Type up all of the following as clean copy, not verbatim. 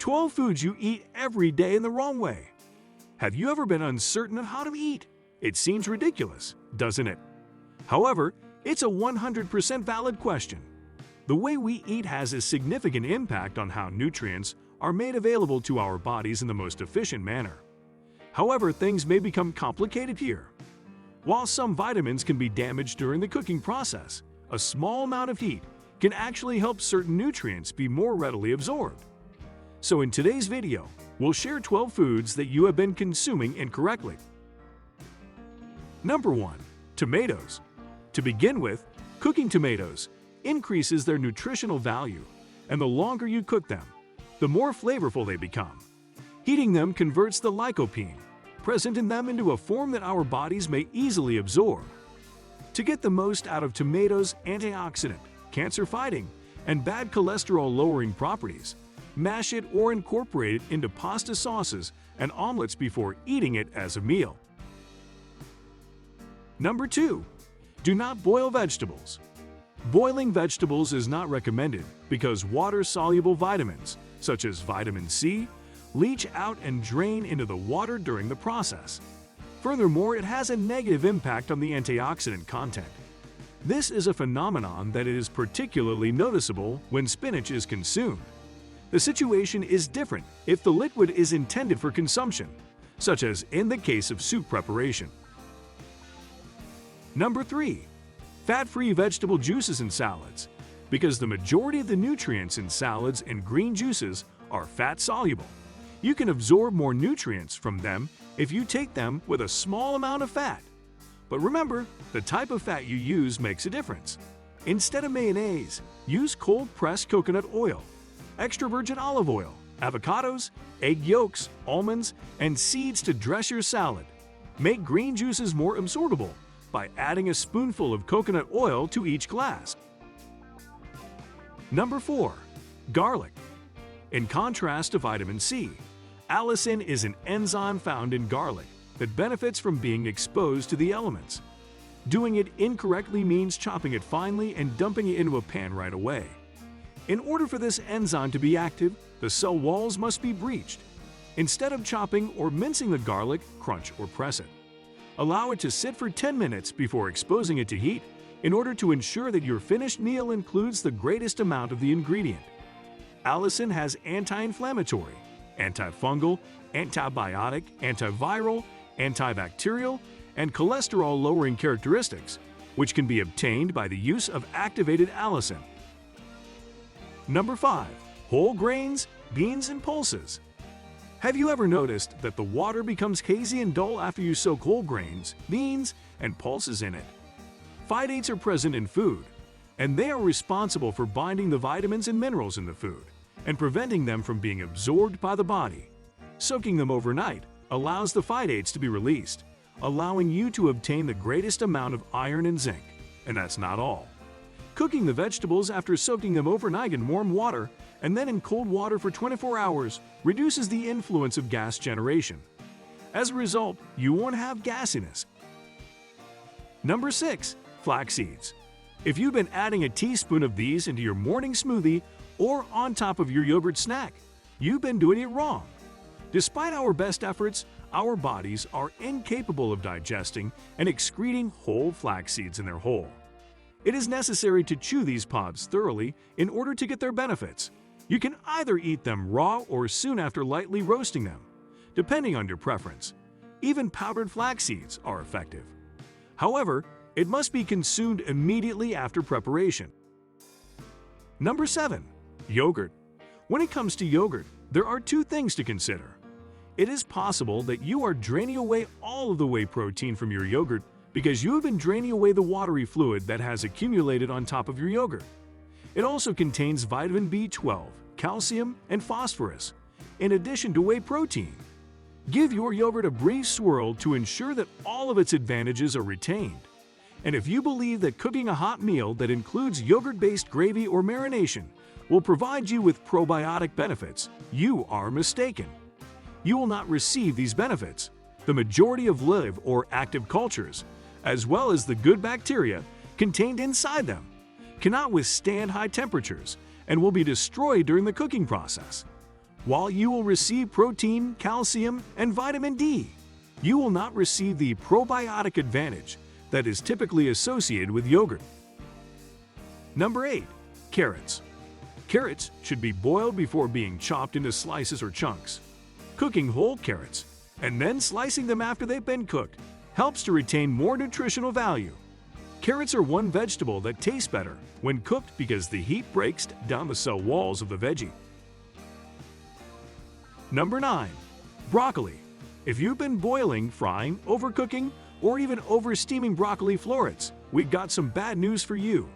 12 foods you eat every day in the wrong way. Have you ever been uncertain of how to eat? It seems ridiculous, doesn't it? However, it's a 100% valid question. The way we eat has a significant impact on how nutrients are made available to our bodies in the most efficient manner. However, things may become complicated here. While some vitamins can be damaged during the cooking process, a small amount of heat can actually help certain nutrients be more readily absorbed. So in today's video, we'll share 12 foods that you have been consuming incorrectly. Number 1. Tomatoes. To begin with, cooking tomatoes increases their nutritional value, and the longer you cook them, the more flavorful they become. Heating them converts the lycopene present in them into a form that our bodies may easily absorb. To get the most out of tomatoes' antioxidant, cancer-fighting, and bad cholesterol-lowering properties, mash it or incorporate it into pasta sauces and omelets before eating it as a meal. Number 2. Do not boil vegetables. Boiling vegetables is not recommended because water-soluble vitamins, such as vitamin C, leach out and drain into the water during the process. Furthermore, it has a negative impact on the antioxidant content. This is a phenomenon that is particularly noticeable when spinach is consumed. The situation is different if the liquid is intended for consumption, such as in the case of soup preparation. Number 3. Fat-free vegetable juices and salads. Because the majority of the nutrients in salads and green juices are fat-soluble, you can absorb more nutrients from them if you take them with a small amount of fat. But remember, the type of fat you use makes a difference. Instead of mayonnaise, use cold-pressed coconut oil, extra virgin olive oil, avocados, egg yolks, almonds, and seeds to dress your salad. Make green juices more absorbable by adding a spoonful of coconut oil to each glass. Number 4. Garlic. In contrast to vitamin C, allicin is an enzyme found in garlic that benefits from being exposed to the elements. Doing it incorrectly means chopping it finely and dumping it into a pan right away. In order for this enzyme to be active, the cell walls must be breached. Instead of chopping or mincing the garlic, crunch or press it. Allow it to sit for 10 minutes before exposing it to heat in order to ensure that your finished meal includes the greatest amount of the ingredient. Allicin has anti-inflammatory, antifungal, antibiotic, antiviral, antibacterial, and cholesterol-lowering characteristics, which can be obtained by the use of activated allicin. Number 5. Whole grains, beans, and pulses. Have you ever noticed that the water becomes hazy and dull after you soak whole grains, beans, and pulses in it? Phytates are present in food, and they are responsible for binding the vitamins and minerals in the food and preventing them from being absorbed by the body. Soaking them overnight allows the phytates to be released, allowing you to obtain the greatest amount of iron and zinc. And that's not all. Cooking the vegetables after soaking them overnight in warm water and then in cold water for 24 hours reduces the influence of gas generation. As a result, you won't have gassiness. Number 6. Flax seeds. If you've been adding a teaspoon of these into your morning smoothie or on top of your yogurt snack, you've been doing it wrong. Despite our best efforts, our bodies are incapable of digesting and excreting whole flax seeds in their whole. It is necessary to chew these pods thoroughly in order to get their benefits. You can either eat them raw or soon after lightly roasting them, depending on your preference. Even powdered flax seeds are effective. However, it must be consumed immediately after preparation. Number 7. Yogurt. When it comes to yogurt, there are 2 things to consider. It is possible that you are draining away all of the whey protein from your yogurt because you have been draining away the watery fluid that has accumulated on top of your yogurt. It also contains vitamin B12, calcium, and phosphorus, in addition to whey protein. Give your yogurt a brief swirl to ensure that all of its advantages are retained. And if you believe that cooking a hot meal that includes yogurt-based gravy or marination will provide you with probiotic benefits, you are mistaken. You will not receive these benefits. The majority of live or active cultures, as well as the good bacteria contained inside them, cannot withstand high temperatures and will be destroyed during the cooking process. While you will receive protein, calcium, and vitamin D, you will not receive the probiotic advantage that is typically associated with yogurt. Number 8. Carrots. Carrots should be boiled before being chopped into slices or chunks. Cooking whole carrots and then slicing them after they've been cooked helps to retain more nutritional value. Carrots are one vegetable that tastes better when cooked because the heat breaks down the cell walls of the veggie. Number 9. Broccoli. If you've been boiling, frying, overcooking, or even over-steaming broccoli florets, we've got some bad news for you.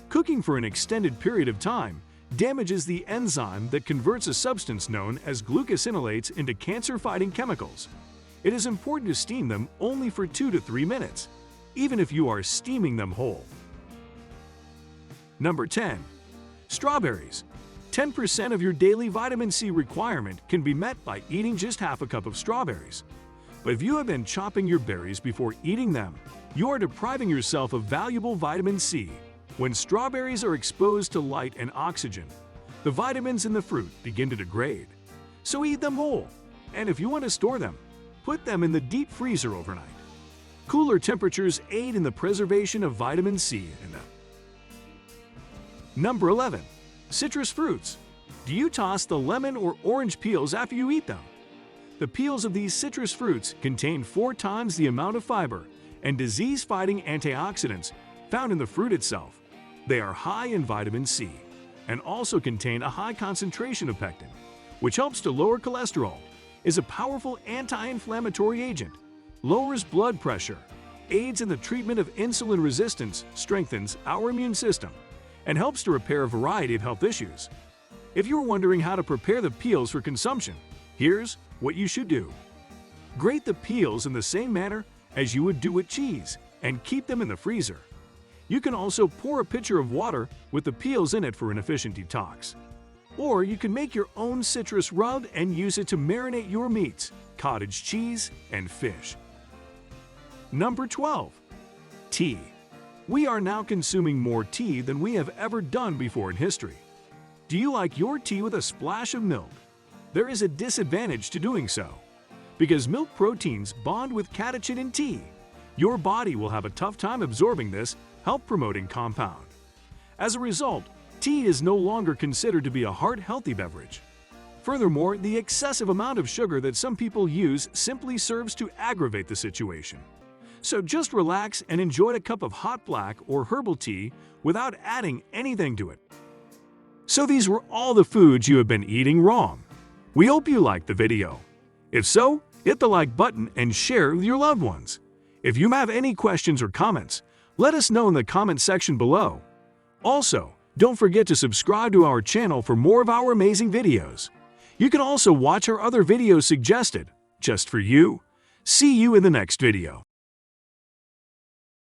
Cooking for an extended period of time damages the enzyme that converts a substance known as glucosinolates into cancer-fighting chemicals. It is important to steam them only for 2 to 3 minutes, even if you are steaming them whole. Number 10. Strawberries. 10% of your daily vitamin C requirement can be met by eating just half a cup of strawberries. But if you have been chopping your berries before eating them, you are depriving yourself of valuable vitamin C. When strawberries are exposed to light and oxygen, the vitamins in the fruit begin to degrade. So eat them whole. And if you want to store them, put them in the deep freezer overnight. Cooler temperatures aid in the preservation of vitamin C in them. Number 11. Citrus fruits. Do you toss the lemon or orange peels after you eat them? The peels of these citrus fruits contain 4 times the amount of fiber and disease-fighting antioxidants found in the fruit itself. They are high in vitamin C and also contain a high concentration of pectin, which helps to lower cholesterol, is a powerful anti-inflammatory agent, lowers blood pressure, aids in the treatment of insulin resistance, strengthens our immune system, and helps to repair a variety of health issues. If you're wondering how to prepare the peels for consumption, here's what you should do. Grate the peels in the same manner as you would do with cheese and keep them in the freezer. You can also pour a pitcher of water with the peels in it for an efficient detox. Or you can make your own citrus rub and use it to marinate your meats, cottage cheese, and fish. Number 12. Tea. We are now consuming more tea than we have ever done before in history. Do you like your tea with a splash of milk? There is a disadvantage to doing so. Because milk proteins bond with catechin in tea, your body will have a tough time absorbing this health-promoting compound. As a result, tea is no longer considered to be a heart-healthy beverage. Furthermore, the excessive amount of sugar that some people use simply serves to aggravate the situation. So just relax and enjoy a cup of hot black or herbal tea without adding anything to it. So these were all the foods you have been eating wrong. We hope you liked the video. If so, hit the like button and share with your loved ones. If you have any questions or comments, let us know in the comment section below. Also, don't forget to subscribe to our channel for more of our amazing videos. You can also watch our other videos suggested, just for you. See you in the next video.